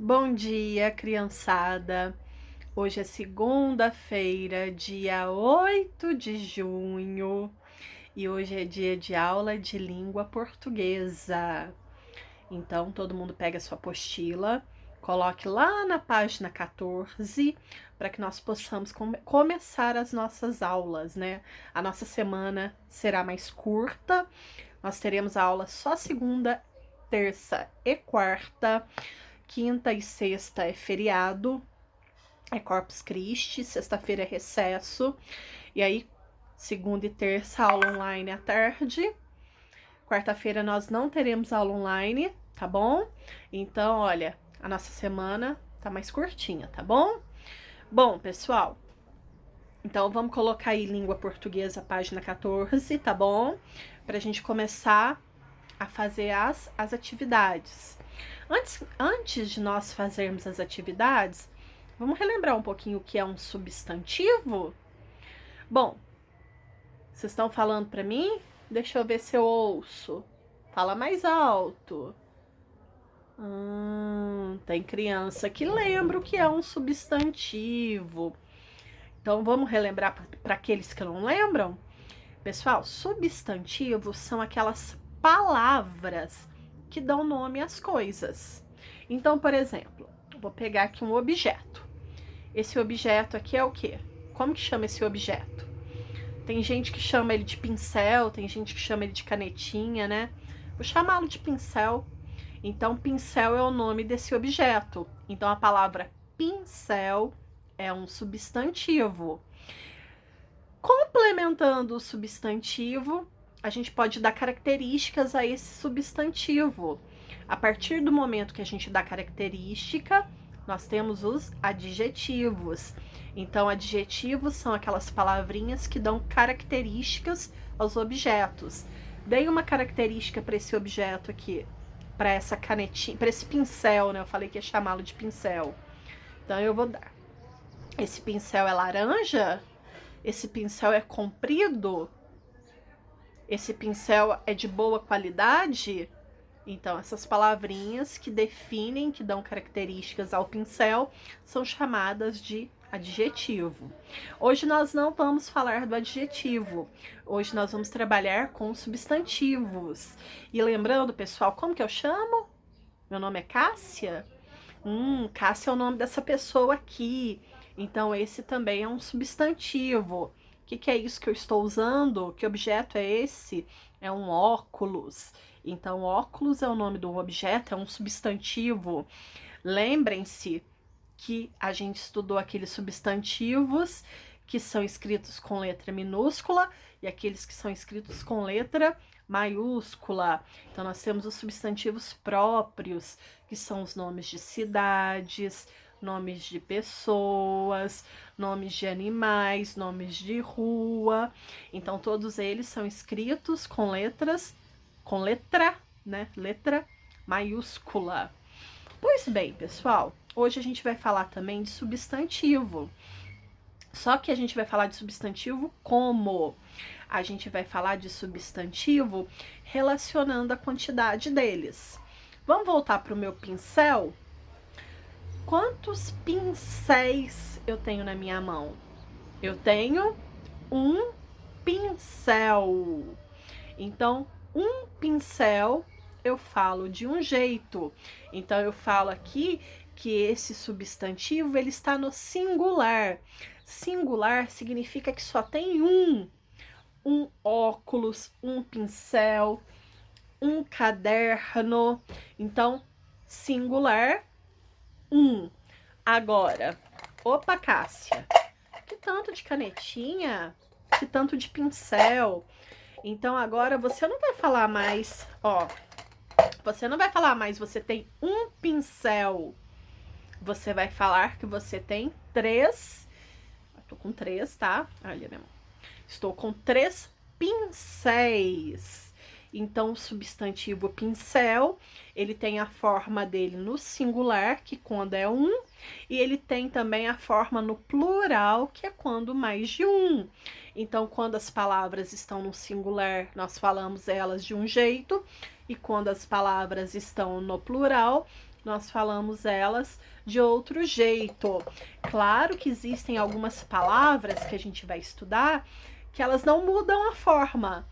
Bom dia, criançada. Hoje é segunda-feira, dia 8 de junho, e hoje é dia de aula de língua portuguesa. Então, todo mundo pega a sua apostila, coloque lá na página 14 para que nós possamos começar as nossas aulas, né? A nossa semana será mais curta. Nós teremos aula só segunda, terça e quarta. Quinta e sexta é feriado, é Corpus Christi, sexta-feira é recesso, e aí segunda e terça aula online à tarde. Quarta-feira nós não teremos aula online, tá bom? Então, olha, a nossa semana tá mais curtinha, tá bom? Bom, pessoal, então vamos colocar aí língua portuguesa, página 14, tá bom? Pra gente começar a fazer as atividades. Antes de nós fazermos as atividades, vamos relembrar um pouquinho o que é um substantivo? Bom, vocês estão falando para mim? Deixa eu ver se eu ouço. Fala mais alto. Tem criança que lembra o que é um substantivo. Então vamos relembrar para aqueles que não lembram? Pessoal, substantivos são aquelas palavras que dão nome às coisas. Então, por exemplo, vou pegar aqui um objeto. Esse objeto aqui é o quê? Como que chama esse objeto? Tem gente que chama ele de pincel, tem gente que chama ele de canetinha, né? Vou chamá-lo de pincel. Então, pincel é o nome desse objeto. Então, a palavra pincel é um substantivo. Complementando o substantivo, a gente pode dar características a esse substantivo. A partir do momento que a gente dá característica, nós temos os adjetivos. Então, adjetivos são aquelas palavrinhas que dão características aos objetos. Dei uma característica para esse objeto aqui, para essa canetinha, para esse pincel, né? Eu falei que ia chamá-lo de pincel. Então, eu vou dar. Esse pincel é laranja? Esse pincel é comprido? Esse pincel é de boa qualidade? Então, essas palavrinhas que definem, que dão características ao pincel, são chamadas de adjetivo. Hoje nós não vamos falar do adjetivo. Hoje nós vamos trabalhar com substantivos. E lembrando, pessoal, como que eu chamo? Meu nome é Cássia? Cássia é o nome dessa pessoa aqui. Então, esse também é um substantivo. O que é isso que eu estou usando? Que objeto é esse? É um óculos. Então, óculos é o nome de um objeto, é um substantivo. Lembrem-se que a gente estudou aqueles substantivos que são escritos com letra minúscula e aqueles que são escritos com letra maiúscula. Então, nós temos os substantivos próprios, que são os nomes de cidades, nomes de pessoas, nomes de animais, nomes de rua. Então, todos eles são escritos com letra, né? Letra maiúscula. Pois bem, pessoal, hoje a gente vai falar também de substantivo. Só que a gente vai falar de substantivo como? A gente vai falar de substantivo relacionando a quantidade deles. Vamos voltar para o meu pincel? Quantos pincéis eu tenho na minha mão? Eu tenho um pincel. Então, um pincel eu falo de um jeito. Então, eu falo aqui que esse substantivo ele está no singular. Singular significa que só tem um óculos, um pincel, um caderno. Então, singular, um. Agora, opa, Cássia, que tanto de canetinha, que tanto de pincel. Então, agora você não vai falar mais, ó, você não vai falar mais, você tem um pincel. Você vai falar que você tem três. Eu tô com três, tá? Olha, minha mão. Estou com três pincéis. Então, o substantivo pincel, ele tem a forma dele no singular, que quando é um, e ele tem também a forma no plural, que é quando mais de um. Então, quando as palavras estão no singular, nós falamos elas de um jeito, e quando as palavras estão no plural, nós falamos elas de outro jeito. Claro que existem algumas palavras que a gente vai estudar que elas não mudam a forma.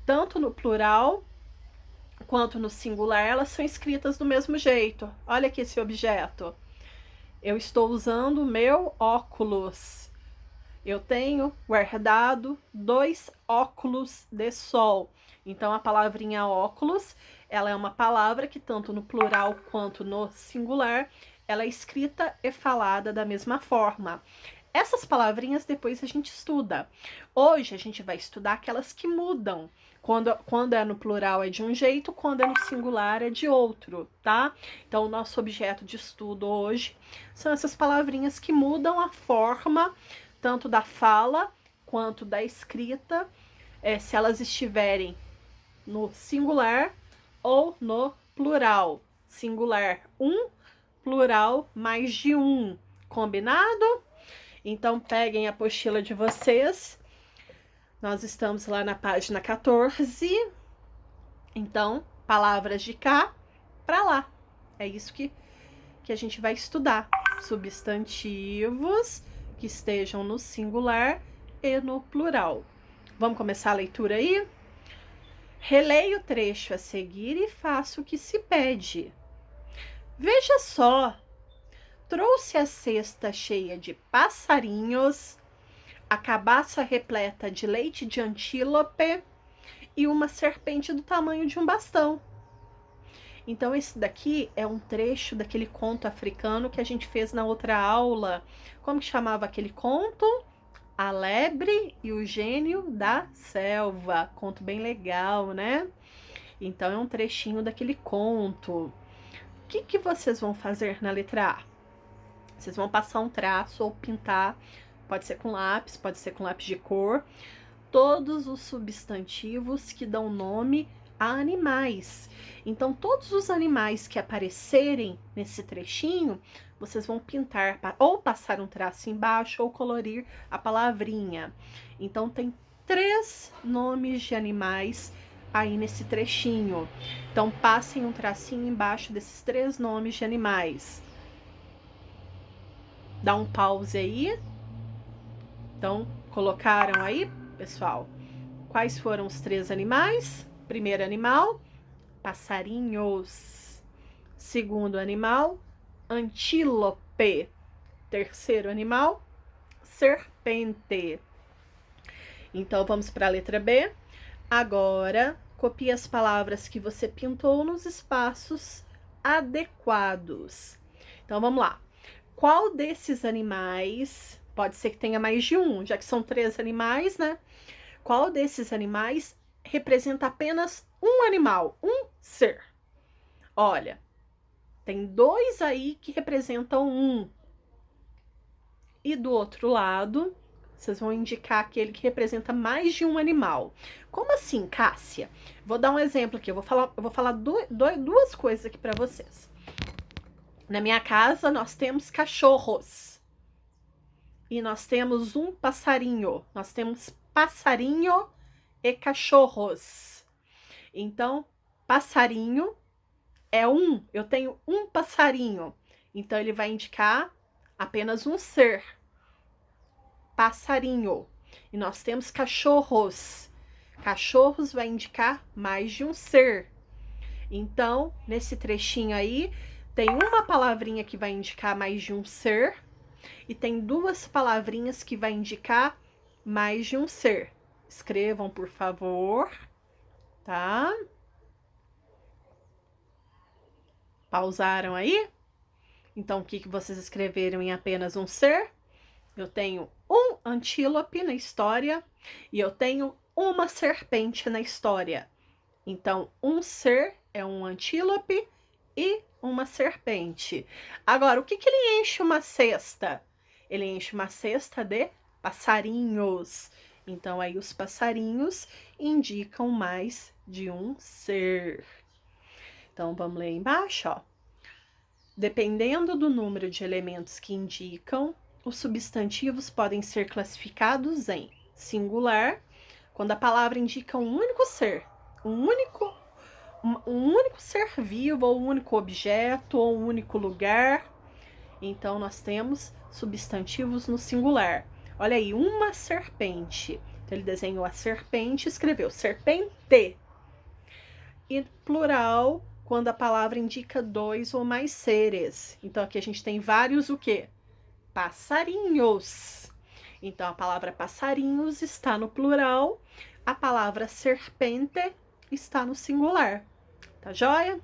Tanto no plural quanto no singular, elas são escritas do mesmo jeito. Olha aqui esse objeto. Eu estou usando o meu óculos. Eu tenho guardado 2 óculos de sol. Então, a palavrinha óculos, ela é uma palavra que tanto no plural quanto no singular, ela é escrita e falada da mesma forma. Essas palavrinhas depois a gente estuda. Hoje a gente vai estudar aquelas que mudam. Quando é no plural é de um jeito, quando é no singular é de outro, tá? Então, o nosso objeto de estudo hoje são essas palavrinhas que mudam a forma, tanto da fala quanto da escrita, se elas estiverem no singular ou no plural. Singular um, plural mais de um. Combinado? Então, peguem a apostila de vocês. Nós estamos lá na página 14. Então, palavras de cá para lá. É isso que a gente vai estudar. Substantivos que estejam no singular e no plural. Vamos começar a leitura aí? Releia o trecho a seguir e faça o que se pede. Veja só, trouxe a cesta cheia de passarinhos, a cabaça repleta de leite de antílope e uma serpente do tamanho de um bastão. Então, esse daqui é um trecho daquele conto africano que a gente fez na outra aula. Como que chamava aquele conto? A Lebre e o Gênio da Selva. Conto bem legal, né? Então, é um trechinho daquele conto. O que vocês vão fazer na letra A? Vocês vão passar um traço ou pintar, pode ser com lápis, pode ser com lápis de cor, todos os substantivos que dão nome a animais. Então, todos os animais que aparecerem nesse trechinho, vocês vão pintar ou passar um traço embaixo ou colorir a palavrinha. Então, tem 3 nomes de animais aí nesse trechinho. Então, passem um tracinho embaixo desses 3 nomes de animais. Dá um pause aí. Então, colocaram aí, pessoal? Quais foram os 3 animais? Primeiro animal, passarinhos. Segundo animal, antílope. Terceiro animal, serpente. Então, vamos para a letra B. Agora, copie as palavras que você pintou nos espaços adequados. Então, vamos lá. Qual desses animais, pode ser que tenha mais de um, já que são 3 animais, né? Qual desses animais representa apenas um animal, um ser? Olha, tem 2 aí que representam um. E do outro lado, vocês vão indicar aquele que representa mais de um animal. Como assim, Cássia? Vou dar um exemplo aqui. Eu vou falar 2 coisas aqui para vocês. Na minha casa, nós temos cachorros. E nós temos um passarinho. Nós temos passarinho e cachorros. Então, passarinho é um. Eu tenho um passarinho. Então, ele vai indicar apenas um ser. Passarinho. E nós temos cachorros. Cachorros vai indicar mais de um ser. Então, nesse trechinho aí, tem uma palavrinha que vai indicar mais de um ser e tem 2 palavrinhas que vai indicar mais de um ser. Escrevam, por favor, tá? Pausaram aí? Então, o que vocês escreveram em apenas um ser? Eu tenho um antílope na história e eu tenho uma serpente na história. Então, um ser é um antílope e uma serpente. Agora, o que ele enche uma cesta? Ele enche uma cesta de passarinhos. Então, aí os passarinhos indicam mais de um ser. Então, vamos ler embaixo, ó. Dependendo do número de elementos que indicam, os substantivos podem ser classificados em singular, quando a palavra indica um único ser, um único um único ser vivo, ou um único objeto, ou um único lugar. Então, nós temos substantivos no singular. Olha aí, uma serpente. Então, ele desenhou a serpente e escreveu serpente. E plural, quando a palavra indica dois ou mais seres. Então, aqui a gente tem vários o quê? Passarinhos. Então, a palavra passarinhos está no plural. A palavra serpente está no singular. Tá joia?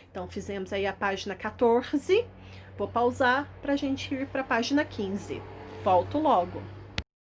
Então, fizemos aí a página 14. Vou pausar para a gente ir para a página 15. Volto logo.